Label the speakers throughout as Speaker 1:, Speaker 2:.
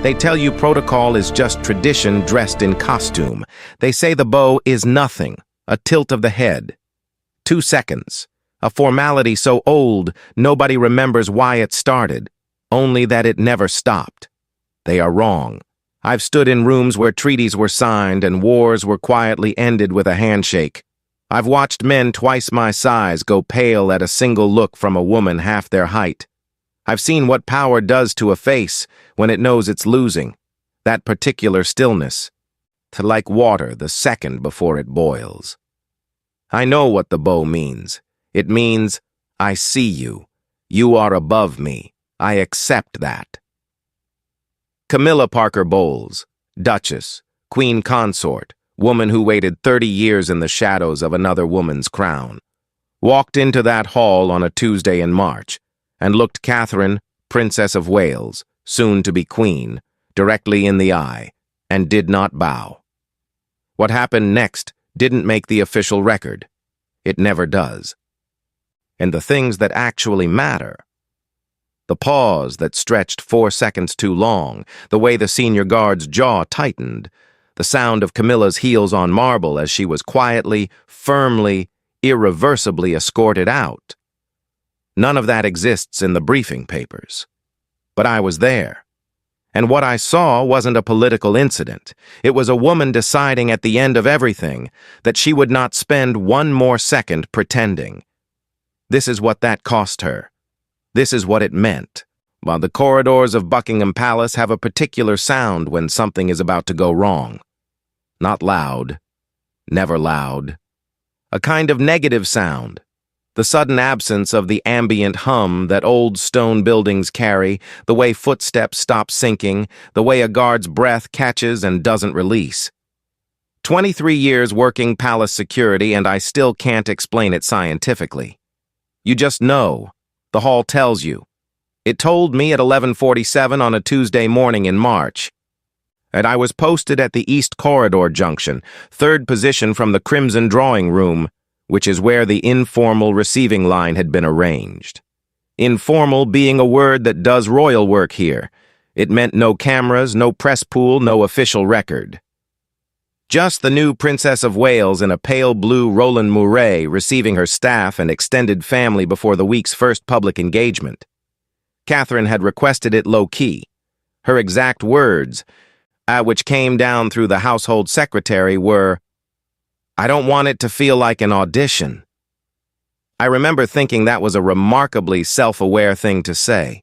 Speaker 1: They tell you protocol is just tradition dressed in costume. They say the bow is nothing, a tilt of the head. 2 seconds, a formality so old nobody remembers why it started, only that it never stopped. They are wrong. I've stood in rooms where treaties were signed and wars were quietly ended with a handshake. I've watched men twice my size go pale at a single look from a woman half their height. I've seen what power does to a face when it knows it's losing, that particular stillness, to like water the second before it boils. I know what the bow means. It means, I see you. You are above me. I accept that. Camilla Parker Bowles, Duchess, Queen Consort, woman who waited 30 years in the shadows of another woman's crown, walked into that hall on a Tuesday in March and looked Catherine, Princess of Wales, soon to be Queen, directly in the eye, and did not bow. What happened next didn't make the official record. It never does. And the things that actually matter, the pause that stretched 4 seconds too long, the way the senior guard's jaw tightened, the sound of Camilla's heels on marble as she was quietly, firmly, irreversibly escorted out. None of that exists in the briefing papers. But I was there. And what I saw wasn't a political incident. It was a woman deciding at the end of everything that she would not spend 1 more second pretending. This is what that cost her. This is what it meant. While the corridors of Buckingham Palace have a particular sound when something is about to go wrong. Not loud. Never loud. A kind of negative sound. The sudden absence of the ambient hum that old stone buildings carry, the way footsteps stop sinking, the way a guard's breath catches and doesn't release. 23 years working palace security and I still can't explain it scientifically. You just know. The hall tells you. It told me at 11:47 on a Tuesday morning in March. And I was posted at the East Corridor Junction, 3rd position from the Crimson Drawing Room, which is where the informal receiving line had been arranged. Informal being a word that does royal work here. It meant no cameras, no press pool, no official record. Just the new Princess of Wales in a pale blue Roland Mouret receiving her staff and extended family before the week's first public engagement. Catherine had requested it low-key. Her exact words, which came down through the household secretary, were, "I don't want it to feel like an audition." I remember thinking that was a remarkably self-aware thing to say.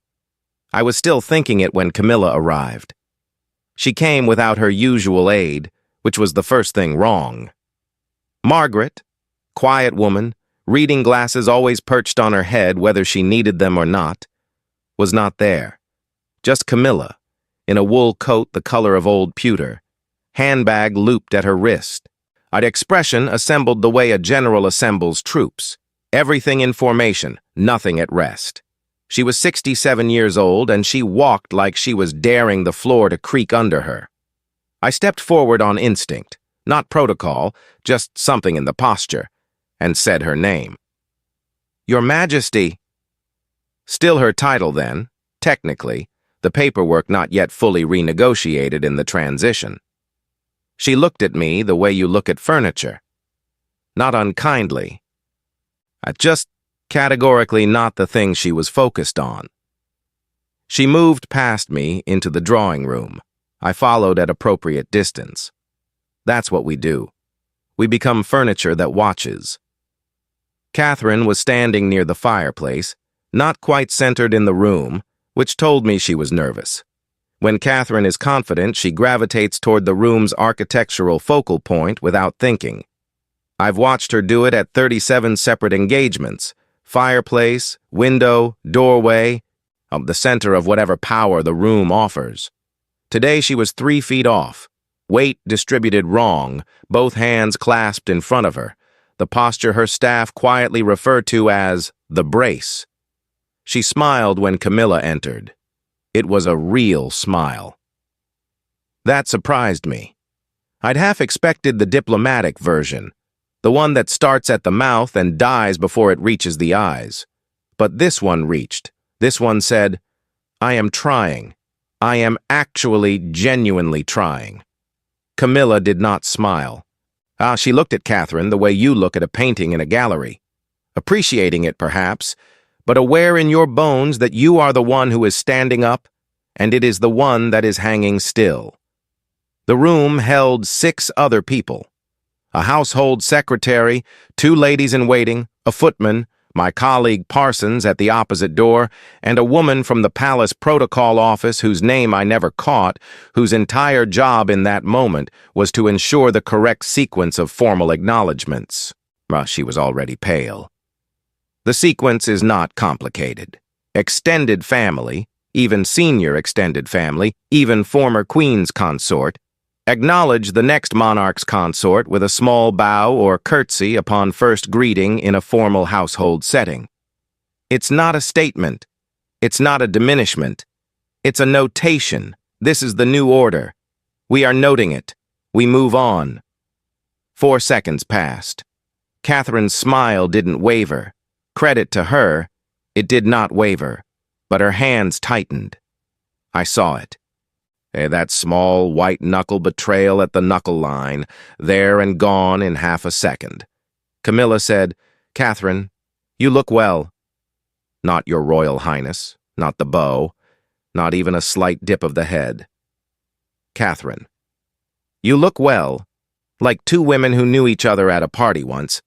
Speaker 1: I was still thinking it when Camilla arrived. She came without her usual aid, which was the first thing wrong. Margaret, quiet woman, reading glasses always perched on her head whether she needed them or not, was not there. Just Camilla, in a wool coat the color of old pewter, handbag looped at her wrist. Her expression assembled the way a general assembles troops. Everything in formation, nothing at rest. She was 67 years old, and she walked like she was daring the floor to creak under her. I stepped forward on instinct, not protocol, just something in the posture, and said her name. "Your Majesty." Still her title then, technically, the paperwork not yet fully renegotiated in the transition. She looked at me the way you look at furniture. Not unkindly. Just categorically not the thing she was focused on. She moved past me into the drawing room. I followed at appropriate distance. That's what we do. We become furniture that watches. Catherine was standing near the fireplace, not quite centered in the room, which told me she was nervous. When Catherine is confident, she gravitates toward the room's architectural focal point without thinking. I've watched her do it at 37 separate engagements, fireplace, window, doorway, the center of whatever power the room offers. Today she was 3 feet off, weight distributed wrong, both hands clasped in front of her, the posture her staff quietly referred to as the brace. She smiled when Camilla entered. It was a real smile. That surprised me. I'd half expected the diplomatic version, the one that starts at the mouth and dies before it reaches the eyes. But this one reached. This one said, "I am trying. I am actually genuinely trying." Camilla did not smile. She looked at Catherine the way you look at a painting in a gallery, appreciating it perhaps, but aware in your bones that you are the one who is standing up, and it is the one that is hanging still. The room held 6 other people: a household secretary, 2 ladies-in-waiting, a footman, my colleague Parsons at the opposite door, and a woman from the palace protocol office whose name I never caught, whose entire job in that moment was to ensure the correct sequence of formal acknowledgments. She was already pale. The sequence is not complicated. Extended family, even senior extended family, even former queen's consort, acknowledge the next monarch's consort with a small bow or curtsy upon first greeting in a formal household setting. It's not a statement. It's not a diminishment. It's a notation. This is the new order. We are noting it. We move on. 4 seconds passed. Catherine's smile didn't waver. Credit to her, it did not waver, but her hands tightened. I saw it. That small white-knuckle betrayal at the knuckle line, there and gone in half a second. Camilla said, "Catherine, you look well." Not your Royal Highness, not the bow, not even a slight dip of the head. Catherine, you look well, like 2 women who knew each other at a party once.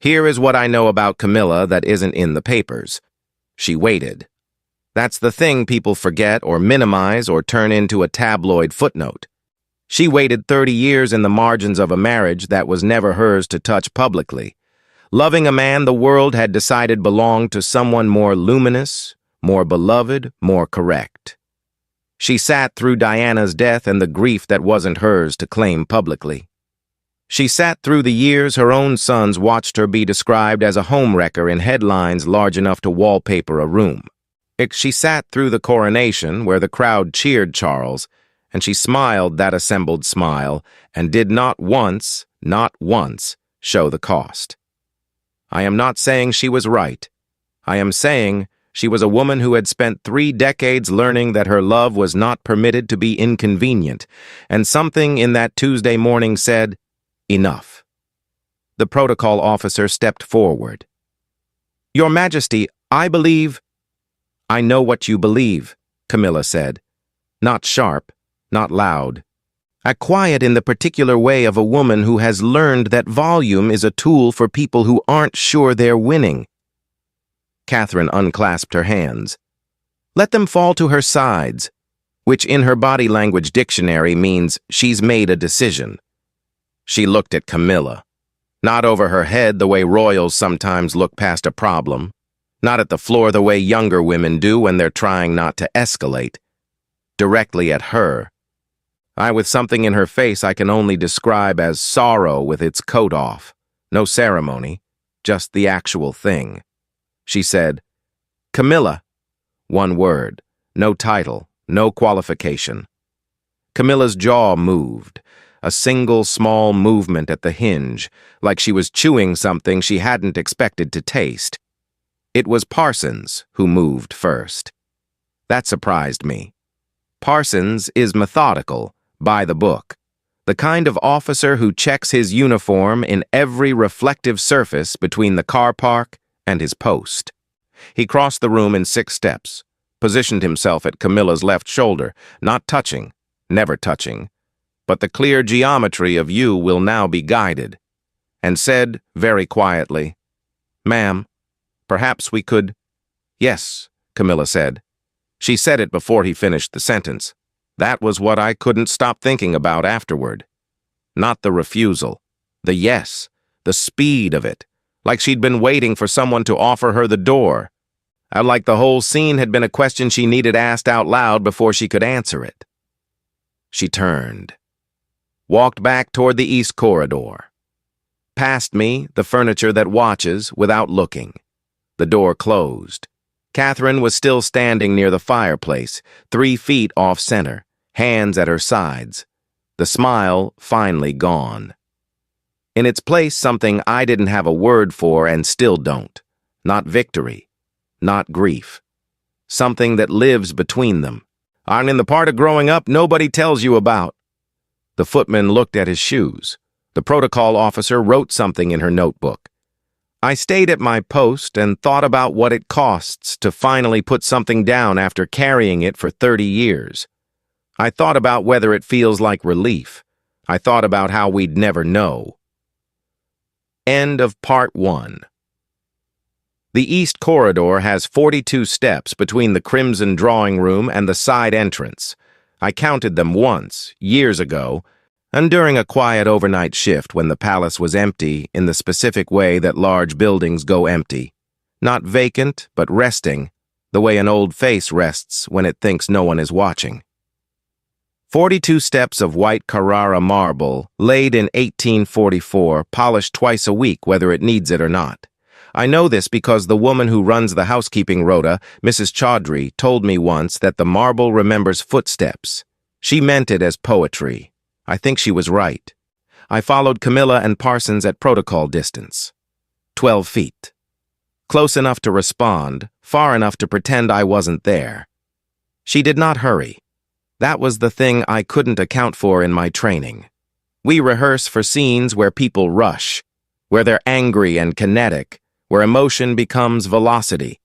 Speaker 1: Here is what I know about Camilla that isn't in the papers. She waited. That's the thing people forget or minimize or turn into a tabloid footnote. She waited 30 years in the margins of a marriage that was never hers to touch publicly, loving a man the world had decided belonged to someone more luminous, more beloved, more correct. She sat through Diana's death and the grief that wasn't hers to claim publicly. She sat through the years her own sons watched her be described as a homewrecker in headlines large enough to wallpaper a room. She sat through the coronation where the crowd cheered Charles, and she smiled that assembled smile and did not once, show the cost. I am not saying she was right. I am saying she was a woman who had spent 3 decades learning that her love was not permitted to be inconvenient, and something in that Tuesday morning said, "Enough." The protocol officer stepped forward. "Your Majesty, I believe—" "I know what you believe," Camilla said. Not sharp, not loud. Quiet in the particular way of a woman who has learned that volume is a tool for people who aren't sure they're winning. Catherine unclasped her hands. "Let them fall to her sides," which in her body language dictionary means she's made a decision. She looked at Camilla. Not over her head the way royals sometimes look past a problem. Not at the floor the way younger women do when they're trying not to escalate. Directly at her. With something in her face I can only describe as sorrow with its coat off. No ceremony, just the actual thing. She said, "Camilla." 1 word, no title, no qualification. Camilla's jaw moved. A single small movement at the hinge, like she was chewing something she hadn't expected to taste. It was Parsons who moved first. That surprised me. Parsons is methodical, by the book, the kind of officer who checks his uniform in every reflective surface between the car park and his post. He crossed the room in 6 steps, positioned himself at Camilla's left shoulder, not touching, never touching, but the clear geometry of you will now be guided, and said very quietly, "Ma'am, perhaps we could—" "Yes," Camilla said. She said it before he finished the sentence. That was what I couldn't stop thinking about afterward. Not the refusal, the yes, the speed of it, like she'd been waiting for someone to offer her the door. Like the whole scene had been a question she needed asked out loud before she could answer it. She turned. Walked back toward the east corridor. Past me, the furniture that watches without looking. The door closed. Catherine was still standing near the fireplace, 3 feet off-center, hands at her sides. The smile finally gone. In its place, something I didn't have a word for and still don't. Not victory. Not grief. Something that lives between them. I'm in the part of growing up nobody tells you about." The footman looked at his shoes. The protocol officer wrote something in her notebook. I stayed at my post and thought about what it costs to finally put something down after carrying it for 30 years. I thought about whether it feels like relief. I thought about how we'd never know. End of Part 1. The East Corridor has 42 steps between the crimson drawing room and the side entrance. I counted them once, years ago, and during a quiet overnight shift when the palace was empty in the specific way that large buildings go empty. Not vacant, but resting, the way an old face rests when it thinks no one is watching. 42 steps of white Carrara marble, laid in 1844, polished twice a week whether it needs it or not. I know this because the woman who runs the housekeeping rota, Mrs. Chaudhry, told me once that the marble remembers footsteps. She meant it as poetry. I think she was right. I followed Camilla and Parsons at protocol distance. 12 feet. Close enough to respond, far enough to pretend I wasn't there. She did not hurry. That was the thing I couldn't account for in my training. We rehearse for scenes where people rush, where they're angry and kinetic, where emotion becomes velocity.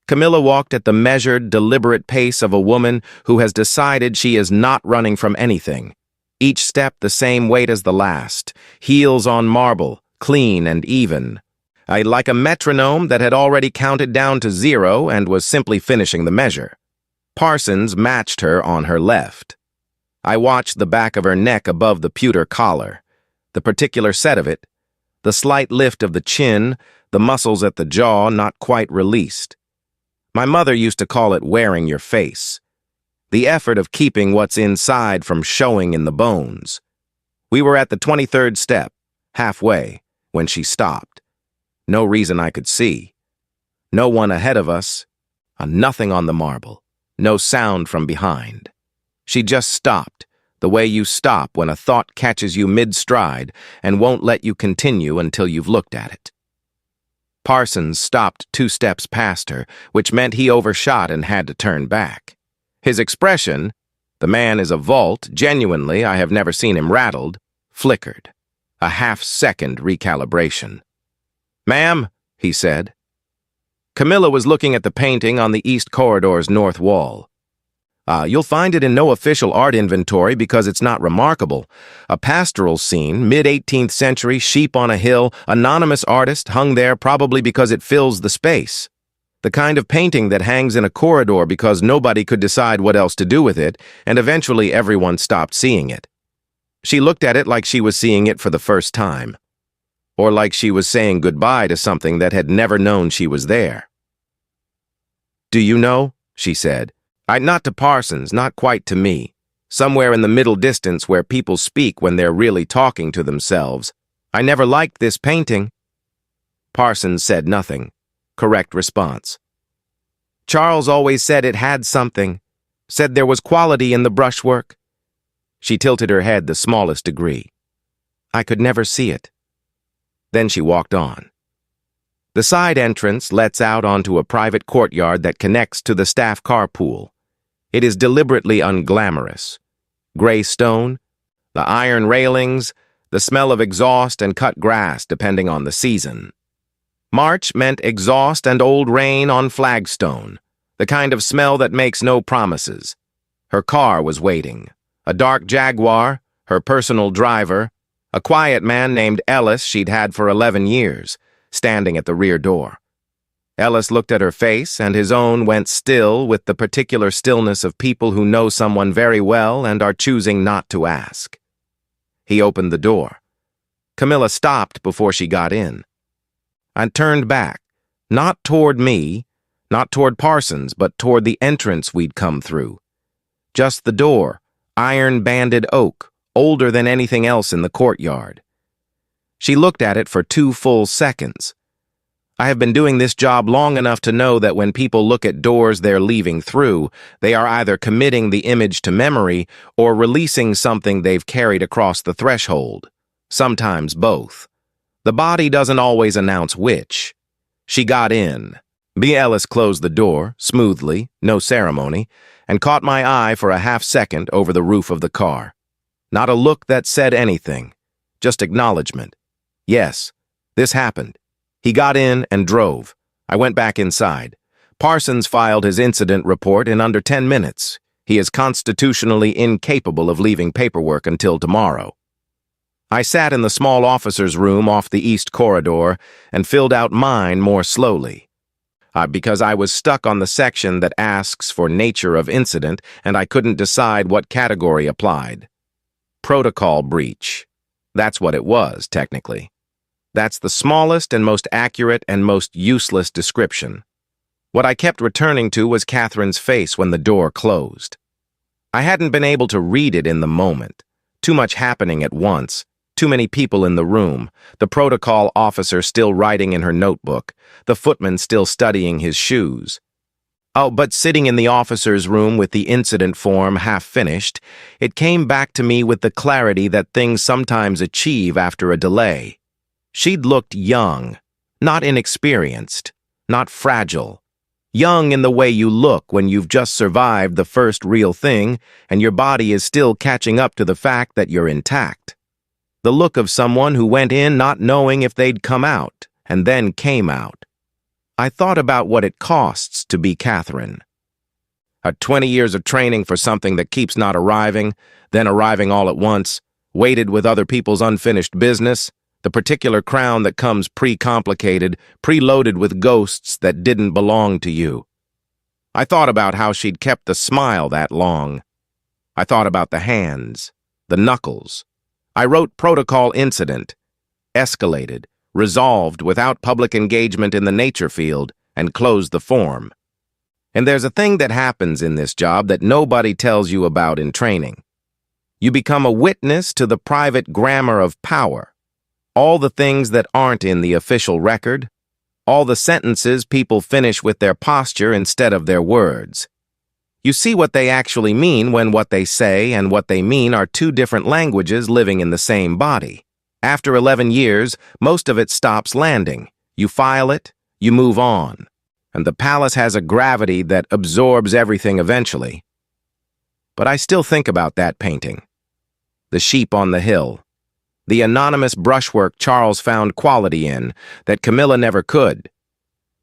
Speaker 1: Camilla walked at the measured, deliberate pace of a woman who has decided she is not running from anything. Each step the same weight as the last, heels on marble, clean and even. Like a metronome that had already counted down to 0 and was simply finishing the measure. Parsons matched her on her left. I watched the back of her neck above the pewter collar, the particular set of it, the slight lift of the chin, the muscles at the jaw not quite released. My mother used to call it wearing your face. The effort of keeping what's inside from showing in the bones. We were at the 23rd step, halfway, when she stopped. No reason I could see. No one ahead of us, nothing on the marble, no sound from behind. She just stopped, the way you stop when a thought catches you mid-stride and won't let you continue until you've looked at it. Parsons stopped 2 steps past her, which meant he overshot and had to turn back. His expression, the man is a vault, genuinely, I have never seen him rattled, flickered. A half-second recalibration. "Ma'am," he said. Camilla was looking at the painting on the East Corridor's north wall. You'll find it in no official art inventory because it's not remarkable. A pastoral scene, mid-18th century, sheep on a hill, anonymous artist hung there probably because it fills the space. The kind of painting that hangs in a corridor because nobody could decide what else to do with it, and eventually everyone stopped seeing it. She looked at it like she was seeing it for the first time, or like she was saying goodbye to something that had never known she was there. "Do you know?" she said. Not to Parsons, not quite to me. Somewhere in the middle distance where people speak when they're really talking to themselves. I never liked this painting." Parsons said nothing. Correct response. "Charles always said it had something. Said there was quality in the brushwork." She tilted her head the smallest degree. "I could never see it." Then she walked on. The side entrance lets out onto a private courtyard that connects to the staff carpool. It is deliberately unglamorous. Gray stone, the iron railings, the smell of exhaust and cut grass depending on the season. March meant exhaust and old rain on flagstone, the kind of smell that makes no promises. Her car was waiting. A dark Jaguar, her personal driver, a quiet man named Ellis she'd had for 11 years, standing at the rear door. Ellis looked at her face, and his own went still with the particular stillness of people who know someone very well and are choosing not to ask. He opened the door. Camilla stopped before she got in. I turned back, not toward me, not toward Parsons, but toward the entrance we'd come through. Just the door, iron-banded oak, older than anything else in the courtyard. She looked at it for 2 full seconds. I have been doing this job long enough to know that when people look at doors they're leaving through, they are either committing the image to memory or releasing something they've carried across the threshold. Sometimes both. The body doesn't always announce which. She got in. B. Ellis closed the door, smoothly, no ceremony, and caught my eye for a half-second over the roof of the car. Not a look that said anything, just acknowledgement. Yes, this happened. He got in and drove. I went back inside. Parsons filed his incident report in under 10 minutes. He is constitutionally incapable of leaving paperwork until tomorrow. I sat in the small officer's room off the east corridor and filled out mine more slowly. Because I was stuck on the section that asks for nature of incident, and I couldn't decide what category applied. Protocol breach. That's what it was, technically. That's the smallest and most accurate and most useless description. What I kept returning to was Catherine's face when the door closed. I hadn't been able to read it in the moment. Too much happening at once. Too many people in the room, the protocol officer still writing in her notebook, the footman still studying his shoes. Oh, but sitting in the officer's room with the incident form half finished, it came back to me with the clarity that things sometimes achieve after a delay. She'd looked young, not inexperienced, not fragile. Young in the way you look when you've just survived the first real thing and your body is still catching up to the fact that you're intact. The look of someone who went in not knowing if they'd come out, and then came out. I thought about what it costs to be Catherine. 20 years of training for something that keeps not arriving, then arriving all at once, weighted with other people's unfinished business, the particular crown that comes pre-complicated, preloaded with ghosts that didn't belong to you. I thought about how she'd kept the smile that long. I thought about the hands, the knuckles. I wrote protocol incident, escalated, resolved without public engagement in the nature field, and closed the form. And there's a thing that happens in this job that nobody tells you about in training. You become a witness to the private grammar of power, all the things that aren't in the official record, all the sentences people finish with their posture instead of their words. You see what they actually mean when what they say and what they mean are two different languages living in the same body. After 11 years, most of it stops landing. You file it, you move on. And the palace has a gravity that absorbs everything eventually. But I still think about that painting. The sheep on the hill. The anonymous brushwork Charles found quality in that Camilla never could.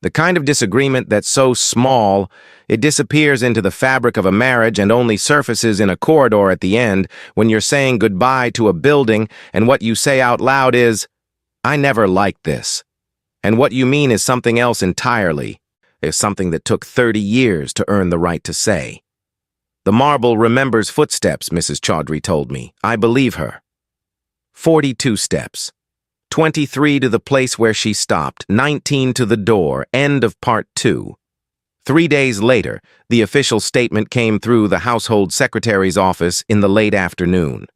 Speaker 1: The kind of disagreement that's so small, it disappears into the fabric of a marriage and only surfaces in a corridor at the end when you're saying goodbye to a building and what you say out loud is, "I never liked this." And what you mean is something else entirely, is something that took 30 years to earn the right to say. The marble remembers footsteps, Mrs. Chaudhry told me. I believe her. 42 steps. 23 to the place where she stopped, 19 to the door, end of part 2. 3 days later, the official statement came through the household secretary's office in the late afternoon.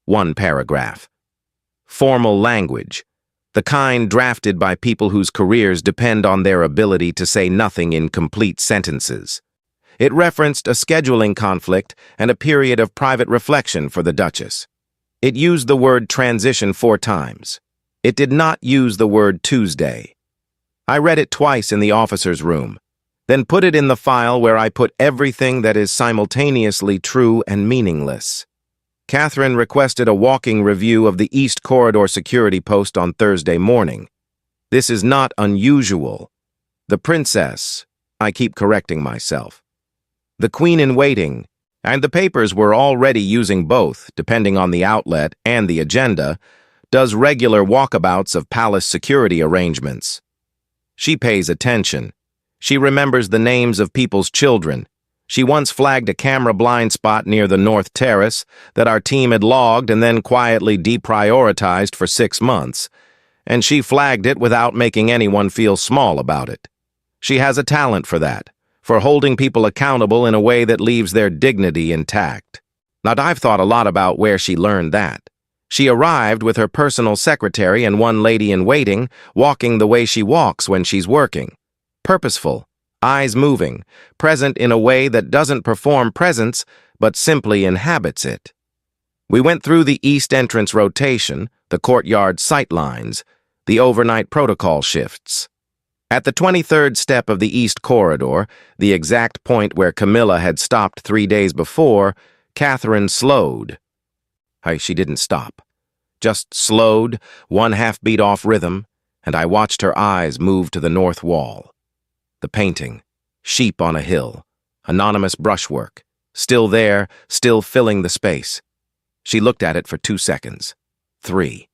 Speaker 1: One paragraph. Formal language, the kind drafted by people whose careers depend on their ability to say nothing in complete sentences. It referenced a scheduling conflict and a period of private reflection for the Duchess. It used the word transition 4 times. It did not use the word Tuesday. I read it twice in the officer's room, then put it in the file where I put everything that is simultaneously true and meaningless. Catherine requested a walking review of the East Corridor security post on Thursday morning. This is not unusual. The princess, I keep correcting myself. The queen-in-waiting, and the papers were already using both, depending on the outlet and the agenda, does regular walkabouts of palace security arrangements. She pays attention. She remembers the names of people's children. She once flagged a camera blind spot near the North Terrace that our team had logged and then quietly deprioritized for 6 months. And she flagged it without making anyone feel small about it. She has a talent for that, for holding people accountable in a way that leaves their dignity intact. Now, I've thought a lot about where she learned that. She arrived with her personal secretary and one lady-in-waiting, walking the way she walks when she's working. Purposeful, eyes moving, present in a way that doesn't perform presence, but simply inhabits it. We went through the east entrance rotation, the courtyard sight lines, the overnight protocol shifts. At the 23rd step of the East Corridor, the exact point where Camilla had stopped 3 days before, Catherine slowed. She didn't stop. Just slowed, one half-beat off rhythm, and I watched her eyes move to the north wall. The painting, sheep on a hill, anonymous brushwork, still there, still filling the space. She looked at it for 2 seconds. 3.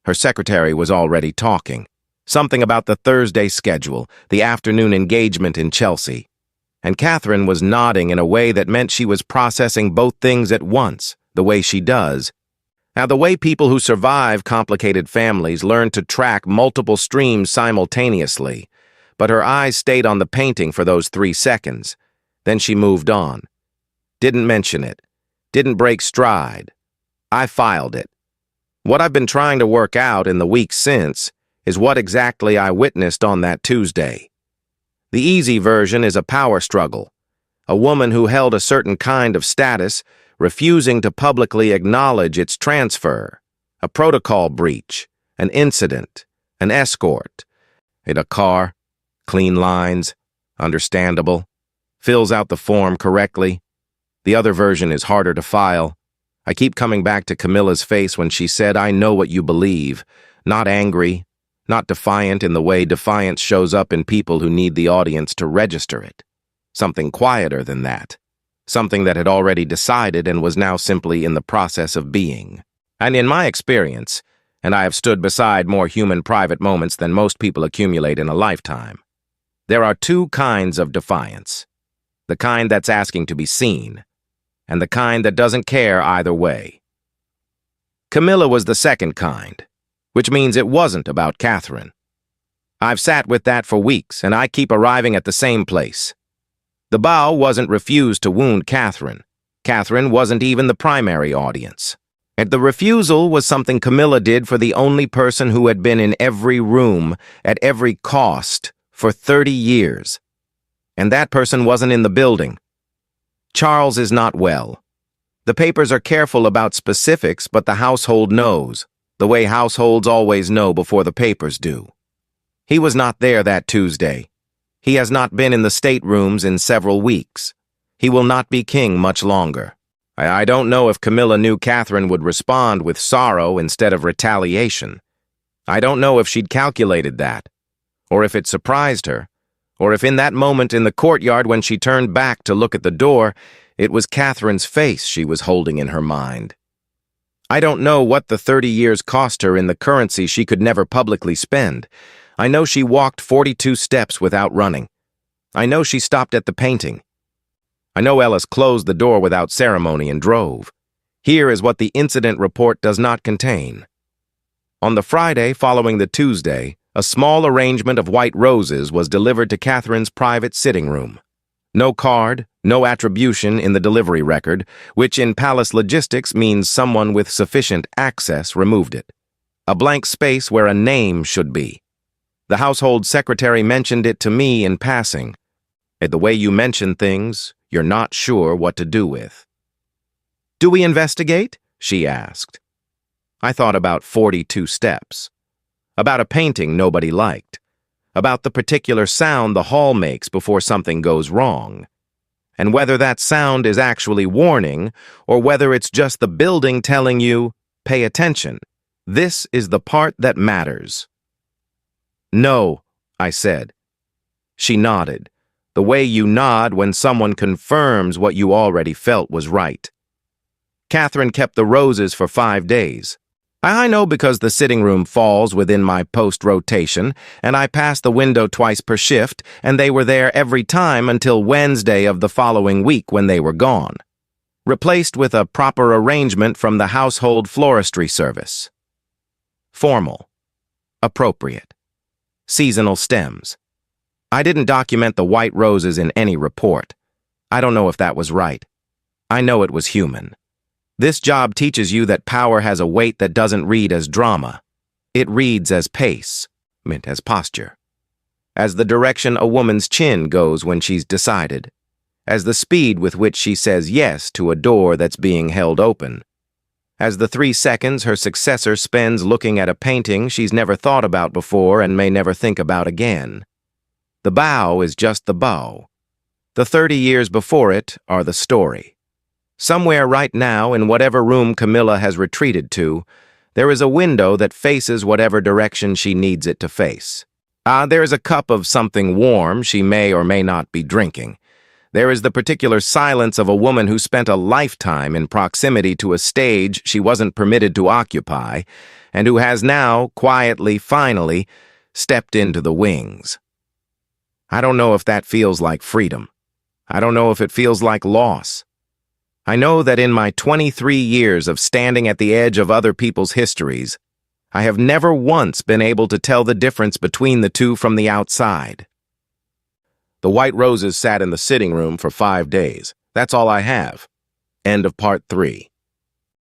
Speaker 1: Her secretary was already talking. Something about the Thursday schedule, the afternoon engagement in Chelsea. And Catherine was nodding in a way that meant she was processing both things at once, the way she does. Now, the way people who survive complicated families learn to track multiple streams simultaneously. But her eyes stayed on the painting for those 3 seconds. Then she moved on. Didn't mention it. Didn't break stride. I filed it. What I've been trying to work out in the weeks since is what exactly I witnessed on that Tuesday. The easy version is a power struggle. A woman who held a certain kind of status, refusing to publicly acknowledge its transfer. A protocol breach. An incident. An escort. In a car. Clean lines. Understandable. Fills out the form correctly. The other version is harder to file. I keep coming back to Camilla's face when she said, "I know what you believe." Not angry. Not defiant in the way defiance shows up in people who need the audience to register it. Something quieter than that. Something that had already decided and was now simply in the process of being. And in my experience, and I have stood beside more human private moments than most people accumulate in a lifetime, there are 2 kinds of defiance. The kind that's asking to be seen, and the kind that doesn't care either way. Camilla was the second kind, which means it wasn't about Catherine. I've sat with that for weeks, and I keep arriving at the same place. The bow wasn't refused to wound Catherine. Catherine wasn't even the primary audience. And the refusal was something Camilla did for the only person who had been in every room, at every cost, for 30 years. And that person wasn't in the building. Charles is not well. The papers are careful about specifics, but the household knows, the way households always know before the papers do. He was not there that Tuesday. He has not been in the staterooms in several weeks. He will not be king much longer. I don't know if Camilla knew Catherine would respond with sorrow instead of retaliation. I don't know if she'd calculated that, or if it surprised her, or if in that moment in the courtyard when she turned back to look at the door, it was Catherine's face she was holding in her mind. I don't know what the 30 years cost her in the currency she could never publicly spend. I know she walked 42 steps without running. I know she stopped at the painting. I know Ellis closed the door without ceremony and drove. Here is what the incident report does not contain. On the Friday following the Tuesday, a small arrangement of white roses was delivered to Catherine's private sitting room. No card, no attribution in the delivery record, which in palace logistics means someone with sufficient access removed it. A blank space where a name should be. The household secretary mentioned it to me in passing. The way you mention things, you're not sure what to do with. "Do we investigate?" she asked. I thought about 42 steps. About a painting nobody liked. About the particular sound the hall makes before something goes wrong. And whether that sound is actually warning, or whether it's just the building telling you, pay attention. This is the part that matters. "No," I said. She nodded, the way you nod when someone confirms what you already felt was right. Catherine kept the roses for 5 days. I know because the sitting room falls within my post-rotation, and I pass the window twice per shift, and they were there every time until Wednesday of the following week when they were gone. Replaced with a proper arrangement from the household floristry service. Formal. Appropriate. Seasonal stems. I didn't document the white roses in any report. I don't know if that was right. I know it was human. This job teaches you that power has a weight that doesn't read as drama. It reads as pace, meant as posture. As the direction a woman's chin goes when she's decided. As the speed with which she says yes to a door that's being held open. As the 3 seconds her successor spends looking at a painting she's never thought about before and may never think about again. The bow is just the bow. The 30 years before it are the story. Somewhere right now, in whatever room Camilla has retreated to, there is a window that faces whatever direction she needs it to face. There is a cup of something warm she may or may not be drinking. There is the particular silence of a woman who spent a lifetime in proximity to a stage she wasn't permitted to occupy, and who has now, quietly, finally, stepped into the wings. I don't know if that feels like freedom. I don't know if it feels like loss. I know that in my 23 years of standing at the edge of other people's histories, I have never once been able to tell the difference between the two from the outside. The white roses sat in the sitting room for 5 days. That's all I have. End of part 3.